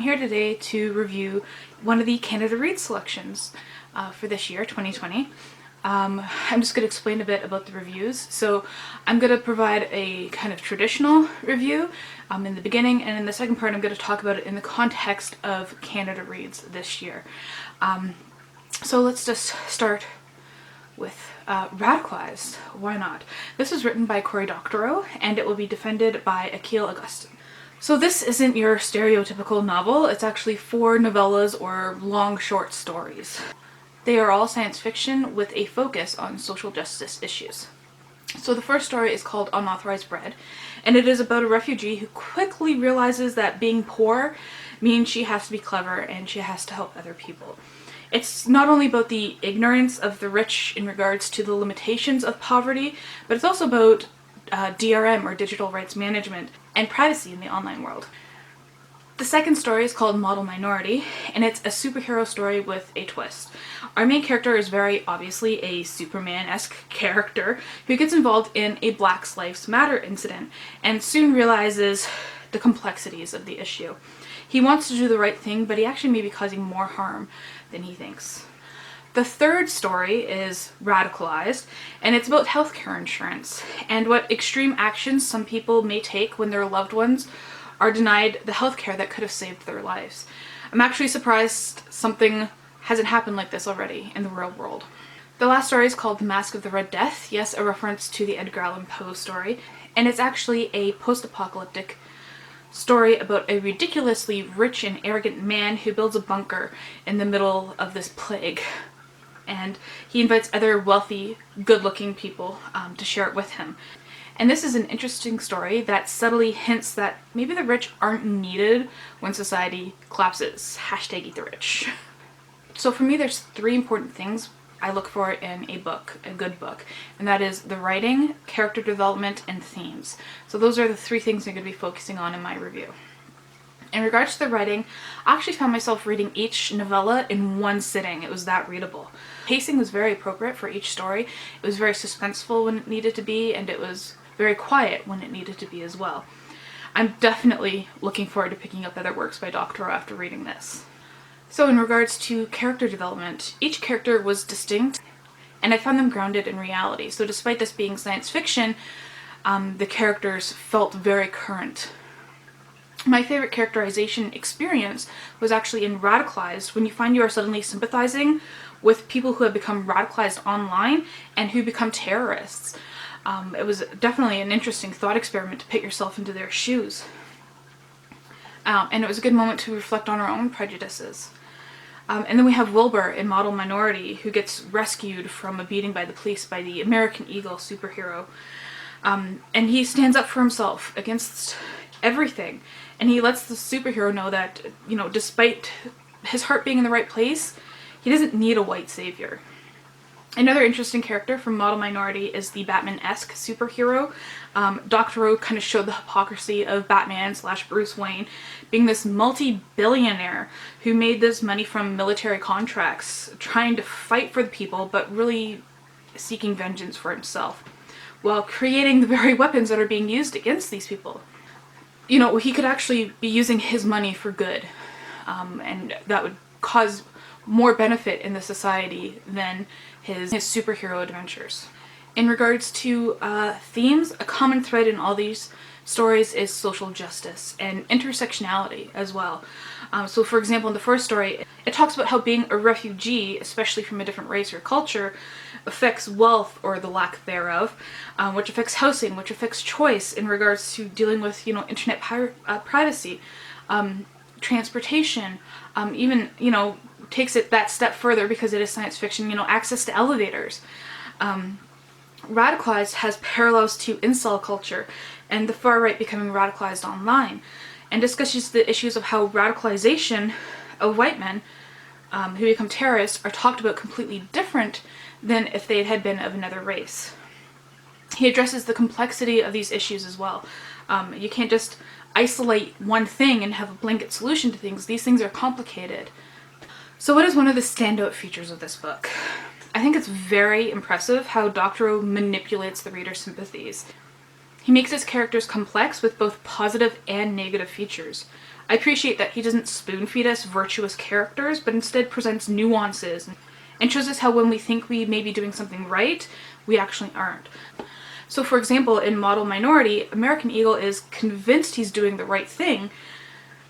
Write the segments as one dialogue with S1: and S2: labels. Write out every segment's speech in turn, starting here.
S1: here today to review one of the Canada Read selections for this year, 2020. I'm just going to explain a bit about the reviews. So I'm going to provide a kind of traditional review in the beginning, and in the second part I'm going to talk about it in the context of Canada Reads this year. So let's just start with Radicalized. Why not? This was written by Cory Doctorow, and it will be defended by Akil Augustin. So this isn't your stereotypical novel. It's actually 4 novellas or long short stories. They are all science fiction with a focus on social justice issues. So the first story is called Unauthorized Spread, and it is about a refugee who quickly realizes that being poor means she has to be clever and she has to help other people. It's not only about the ignorance of the rich in regards to the limitations of poverty, but it's also about DRM, or digital rights management, and privacy in the online world. The second story is called Model Minority, and it's a superhero story with a twist. Our main character is very obviously a Superman-esque character who gets involved in a Black Lives Matter incident and soon realizes the complexities of the issue. He wants to do the right thing, but he actually may be causing more harm than he thinks. The third story is Radicalized, and it's about healthcare insurance and what extreme actions some people may take when their loved ones are denied the healthcare that could have saved their lives. I'm actually surprised something hasn't happened like this already in the real world. The last story is called The Masque of the Red Death, yes, a reference to the Edgar Allan Poe story, and it's actually a post-apocalyptic story about a ridiculously rich and arrogant man who builds a bunker in the middle of this plague. And he invites other wealthy, good-looking people to share it with him. And this is an interesting story that subtly hints that maybe the rich aren't needed when society collapses. Hashtag eat the rich. So for me, there's 3 important things I look for in a book, a good book, and that is the writing, character development, and themes. So those are the 3 things I'm going to be focusing on in my review. In regards to the writing, I actually found myself reading each novella in one sitting. It was that readable. Pacing was very appropriate for each story. It was very suspenseful when it needed to be, and it was very quiet when it needed to be as well. I'm definitely looking forward to picking up other works by Doctorow after reading this. So in regards to character development, each character was distinct, and I found them grounded in reality. So despite this being science fiction, the characters felt very current. My favorite characterization experience was actually in Radicalized, when you find you are suddenly sympathizing with people who have become radicalized online and who become terrorists. It was definitely an interesting thought experiment to put yourself into their shoes. And it was a good moment to reflect on our own prejudices. And then we have Wilbur in Model Minority, who gets rescued from a beating by the police by the American Eagle superhero. And he stands up for himself against everything. And he lets the superhero know that, you know, despite his heart being in the right place, he doesn't need a white savior. Another interesting character from Model Minority is the Batman-esque superhero. Doctorow kind of showed the hypocrisy of Batman / Bruce Wayne being this multi-billionaire who made this money from military contracts, trying to fight for the people, but really seeking vengeance for himself, while creating the very weapons that are being used against these people. You know, he could actually be using his money for good, and that would cause more benefit in the society than his superhero adventures. In regards to themes, a common thread in all these stories is social justice and intersectionality as well. So for example, in the first story, it talks about how being a refugee, especially from a different race or culture, affects wealth or the lack thereof, which affects housing, which affects choice in regards to dealing with, you know, internet privacy, transportation, even, you know, takes it that step further because it is science fiction, you know, access to elevators. Radicalized has parallels to incel culture and the far right becoming radicalized online, and discusses the issues of how radicalization of white men who become terrorists are talked about completely different than if they had been of another race. He addresses the complexity of these issues as well. You can't just isolate one thing and have a blanket solution to things. These things are complicated. So what is one of the standout features of this book? I think it's very impressive how Doctorow manipulates the reader's sympathies. He makes his characters complex with both positive and negative features. I appreciate that he doesn't spoon feed us virtuous characters, but instead presents nuances and shows us how when we think we may be doing something right, we actually aren't. So for example, in Model Minority, American Eagle is convinced he's doing the right thing,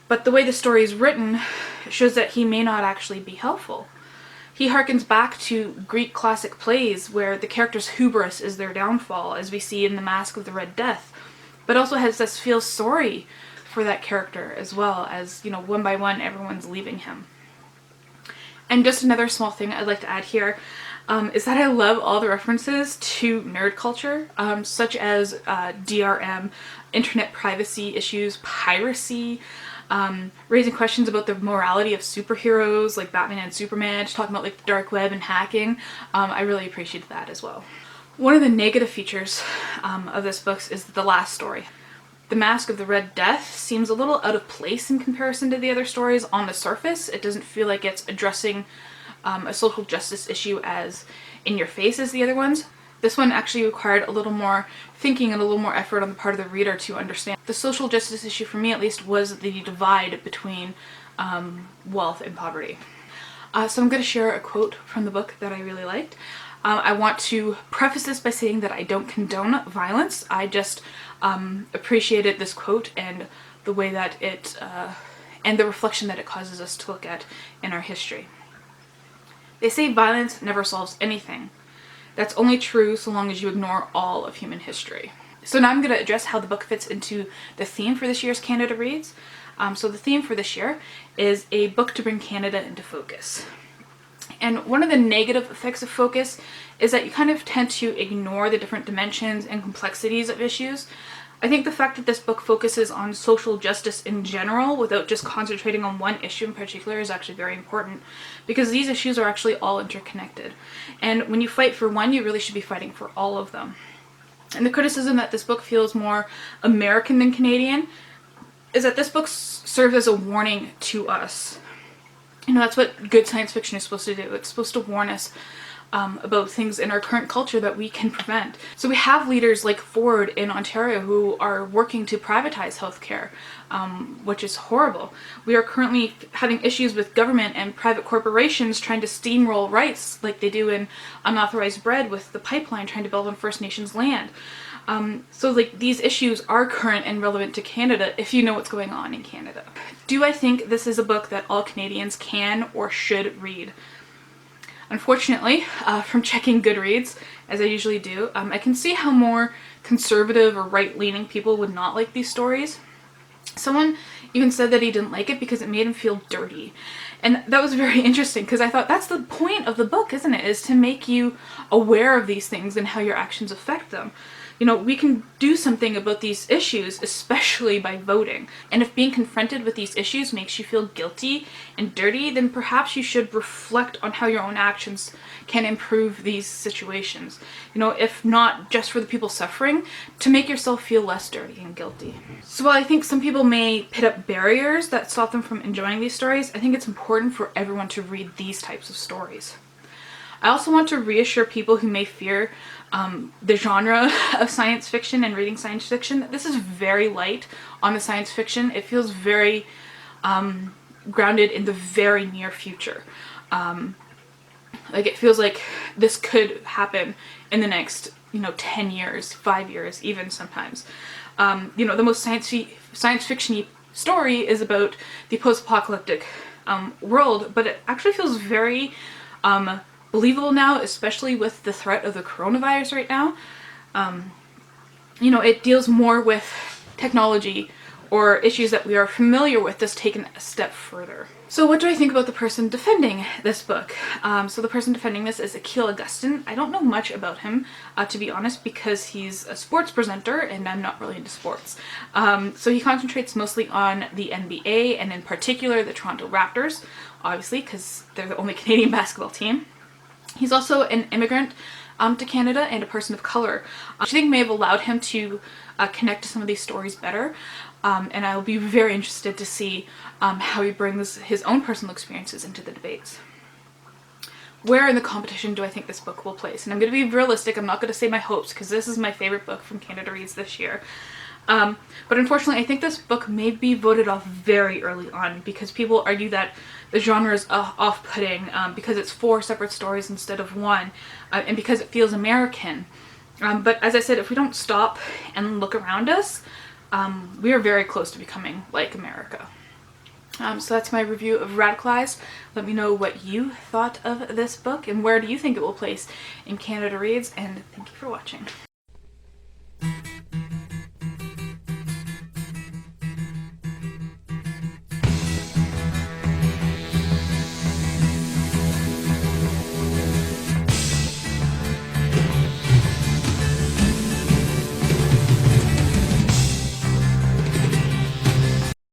S1: but the way the story is written shows that he may not actually be helpful. He harkens back to Greek classic plays where the character's hubris is their downfall, as we see in the Masque of the Red Death, but also has us feel sorry for that character as well, as, you know, one by one everyone's leaving him. And just another small thing I'd like to add here is that I love all the references to nerd culture, such as DRM, internet privacy issues, piracy, raising questions about the morality of superheroes like Batman and Superman, talking about like the dark web and hacking. I really appreciate that as well. One of the negative features of this book is the last story. The Masque of the Red Death seems a little out of place in comparison to the other stories on the surface. It doesn't feel like it's addressing a social justice issue as in your face as the other ones. This one actually required a little more thinking and a little more effort on the part of the reader to understand. The social justice issue, for me at least, was the divide between wealth and poverty. So I'm going to share a quote from the book that I really liked. I want to preface this by saying that I don't condone violence. I just appreciated this quote and the way that it, and the reflection that it causes us to look at in our history. They say violence never solves anything. That's only true so long as you ignore all of human history. So now I'm going to address how the book fits into the theme for this year's Canada Reads. So the theme for this year is a book to bring Canada into focus. And one of the negative effects of focus is that you kind of tend to ignore the different dimensions and complexities of issues. I think the fact that this book focuses on social justice in general without just concentrating on one issue in particular is actually very important, because these issues are actually all interconnected. And when you fight for one, you really should be fighting for all of them. And the criticism that this book feels more American than Canadian is that this book serves as a warning to us. You know, that's what good science fiction is supposed to do. It's supposed to warn us about things in our current culture that we can prevent. So we have leaders like Ford in Ontario who are working to privatize healthcare, which is horrible. We are currently having issues with government and private corporations trying to steamroll rights like they do in Unauthorized Spread with the pipeline trying to build on First Nations land. So like these issues are current and relevant to Canada if you know what's going on in Canada. Do I think this is a book that all Canadians can or should read? Unfortunately, from checking Goodreads, as I usually do, I can see how more conservative or right-leaning people would not like these stories. Someone even said that he didn't like it because it made him feel dirty. And that was very interesting because I thought that's the point of the book, isn't it? Is to make you aware of these things and how your actions affect them. You know, we can do something about these issues, especially by voting. And if being confronted with these issues makes you feel guilty and dirty, then perhaps you should reflect on how your own actions can improve these situations. You know, if not just for the people suffering, to make yourself feel less dirty and guilty. So while I think some people may put up barriers that stop them from enjoying these stories, I think it's important for everyone to read these types of stories. I also want to reassure people who may fear the genre of science fiction and reading science fiction that this is very light on the science fiction. It feels very grounded in the very near future. Like it feels like this could happen in the next, 10 years, 5 years, even sometimes. The most science fiction-y story is about the post-apocalyptic world, but it actually feels very believable now, especially with the threat of the coronavirus right now. It deals more with technology or issues that we are familiar with, just taken a step further. So what do I think about the person defending this book? So the person defending this is Akil Augustin. I don't know much about him, to be honest, because he's a sports presenter and I'm not really into sports. So he concentrates mostly on the NBA and in particular the Toronto Raptors, obviously, because they're the only Canadian basketball team. He's also an immigrant to Canada and a person of color, which I think may have allowed him to connect to some of these stories better. And I'll be very interested to see how he brings his own personal experiences into the debates. Where in the competition do I think this book will place? And I'm going to be realistic, I'm not going to say my hopes, because this is my favorite book from Canada Reads this year. But unfortunately, I think this book may be voted off very early on because people argue that the genre is off-putting because it's 4 separate stories instead of 1, and because it feels American. But as I said, if we don't stop and look around us, we are very close to becoming like America. So that's my review of Radicalized. Let me know what you thought of this book and where do you think it will place in Canada Reads, and thank you for watching.